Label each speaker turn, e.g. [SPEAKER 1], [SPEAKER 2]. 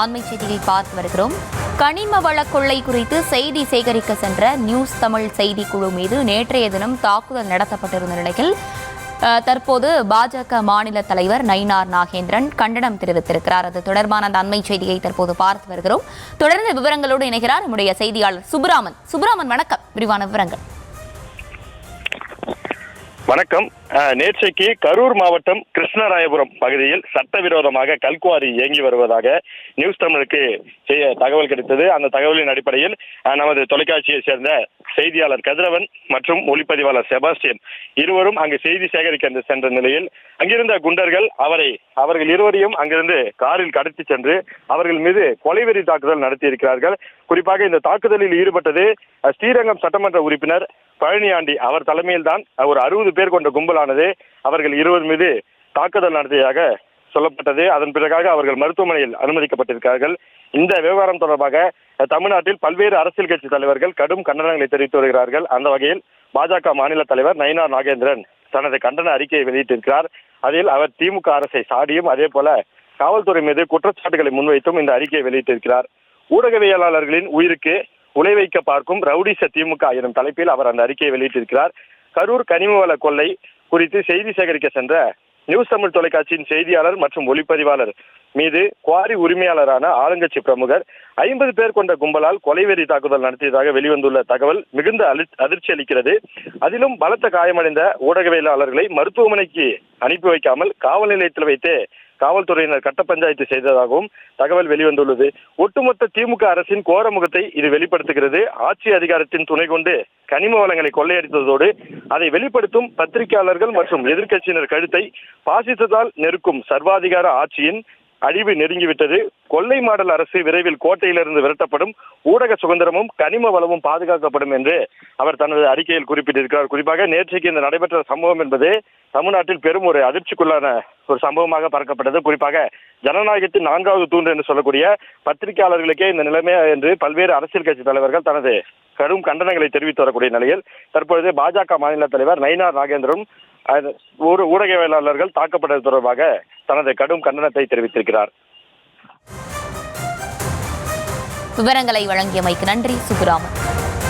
[SPEAKER 1] அண்மை செய்தியை பார்த்து வருகிறோம். கனிம வள கொள்ளை குறித்து செய்தி சேகரிக்க சென்ற நியூஸ் தமிழ் செய்திக்குழு மீது நேற்றைய தினம் தாக்குதல் நடத்தப்பட்டிருந்த நிலையில் தற்போது பாஜக மாநில தலைவர் நயினார் நாகேந்திரன் கண்டனம் தெரிவித்திருக்கிறார். அது தொடர்பான அந்த அண்மை செய்தியை தற்போது பார்த்து வருகிறோம். தொடர்ந்து விவரங்களோடு இணைகிறார் நம்முடைய செய்தியாளர் சுப்ராமன். சுப்ராமன், வணக்கம். விரிவான விவரங்கள்.
[SPEAKER 2] வணக்கம். நேற்றைக்கு கரூர் மாவட்டம் கிருஷ்ணராயபுரம் பகுதியில் சட்டவிரோதமாக கல்குவாரி இயங்கி வருவதாக நியூஸ் தமிழுக்கு தகவல் கிடைத்தது. அந்த தகவலின் அடிப்படையில் நமது தொலைக்காட்சியை சேர்ந்த செய்தியாளர் கதிரவன் மற்றும் ஒளிப்பதிவாளர் செபாஸ்டியன் இருவரும் அங்கு செய்தி சேகரிக்க சென்ற நிலையில் அங்கிருந்த குண்டர்கள் அவர்கள் இருவரையும் அங்கிருந்து காரில் கடத்தி சென்று அவர்கள் மீது கொலைவெறி தாக்குதல் நடத்தியிருக்கிறார்கள். குறிப்பாக இந்த தாக்குதலில் ஈடுபட்டது ஸ்ரீரங்கம் சட்டமன்ற உறுப்பினர் பழனியாண்டி. அவர் தலைமையில் தான் ஒரு 60 பேர் கொண்ட கும்பலானது அவர்கள் இருவர் மீது தாக்குதல் நடத்தியதாக சொல்லப்பட்டது. அதன் பிறகாக அவர்கள் மருத்துவமனையில் அனுமதிக்கப்பட்டிருக்கிறார்கள். இந்த விவகாரம் தொடர்பாக தமிழ்நாட்டில் பல்வேறு அரசியல் கட்சி தலைவர்கள் கடும் கண்டனங்களை தெரிவித்து வருகிறார்கள். அந்த வகையில் பாஜக மாநில தலைவர் நயினார் நாகேந்திரன் தனது கண்டன அறிக்கையை வெளியிட்டிருக்கிறார். அதில் அவர் திமுக அரசை சாடியும் அதே போல காவல்துறை மீது குற்றச்சாட்டுகளை முன்வைத்தும் இந்த அறிக்கையை வெளியிட்டிருக்கிறார். ஊடகவியலாளர்களின் உயிருக்கு உலை வைக்க பார்க்கும் ரவுடிச திமுக எனும் தலைப்பில் அவர் அந்த அறிக்கையை வெளியிட்டிருக்கிறார். கரூர் கனிம வள கொள்ளை குறித்து செய்தி சேகரிக்க சென்ற நியூஸ் தமிழ் தொலைக்காட்சியின் செய்தியாளர் மற்றும் ஒளிப்பதிவாளர் மீது குவாரி உரிமையாளரான ஆளுங்கட்சி பிரமுகர் 50 பேர் கொண்ட கும்பலால் கொலைவெறி தாக்குதல் நடத்தியதாக வெளிவந்துள்ள தகவல் மிகுந்த அதிர்ச்சி அளிக்கிறது. அதிலும் பலத்த காயமடைந்த ஊடகவியலாளர்களை மருத்துவமனைக்கு அனுப்பி வைக்காமல் காவல் நிலையத்தில் வைத்தே காவல்துறையினர் கட்ட பஞ்சாயத்து செய்ததாகவும் தகவல் வெளிவந்துள்ளது. ஒட்டுமொத்த திமுக அரசின் கோர முகத்தை இது வெளிப்படுத்துகிறது. ஆட்சி அதிகாரத்தின் துணை கொண்டு கனிம வளங்களை கொள்ளையடித்ததோடு அதை வெளிப்படுத்தும் பத்திரிகையாளர்கள் மற்றும் எதிர்க்கட்சியினர் கழுத்தை பாசிசத்தால் நெருக்கும் சர்வாதிகார ஆட்சியின் அழிவு நெருங்கிவிட்டது. கொள்ளை மாடல் அரசு விரைவில் கோட்டையிலிருந்து விரட்டப்படும், ஊடக சுதந்திரமும் கனிம வளமும் பாதுகாக்கப்படும் என்று அவர் தனது அறிக்கையில் குறிப்பிட்டிருக்கிறார். குறிப்பாக நேற்றைக்கு இந்த நடைபெற்ற சம்பவம் என்பது தமிழ்நாட்டில் பெரும் ஒரு அதிர்ச்சிக்குள்ளான ஒரு சம்பவமாக பார்க்கப்பட்டது. குறிப்பாக ஜனநாயகத்தின் 4வது தூண் என்று சொல்லக்கூடிய பத்திரிகையாளர்களுக்கே இந்த நிலைமை என்று பல்வேறு அரசியல் கட்சி தலைவர்கள் தனது கடும் கண்டனங்களை தெரிவித்து வரக்கூடிய நிலையில் தற்பொழுது பாஜக மாநில தலைவர் நயினார் நாகேந்திரன் ஊடகவியலாளர்கள் தாக்கப்பட்டது தொடர்பாக தனது கடும் கண்டனத்தை தெரிவித்திருக்கிறார்.
[SPEAKER 1] விவரங்களை வழங்கியமைக்கு நன்றி சுப்ராமன்.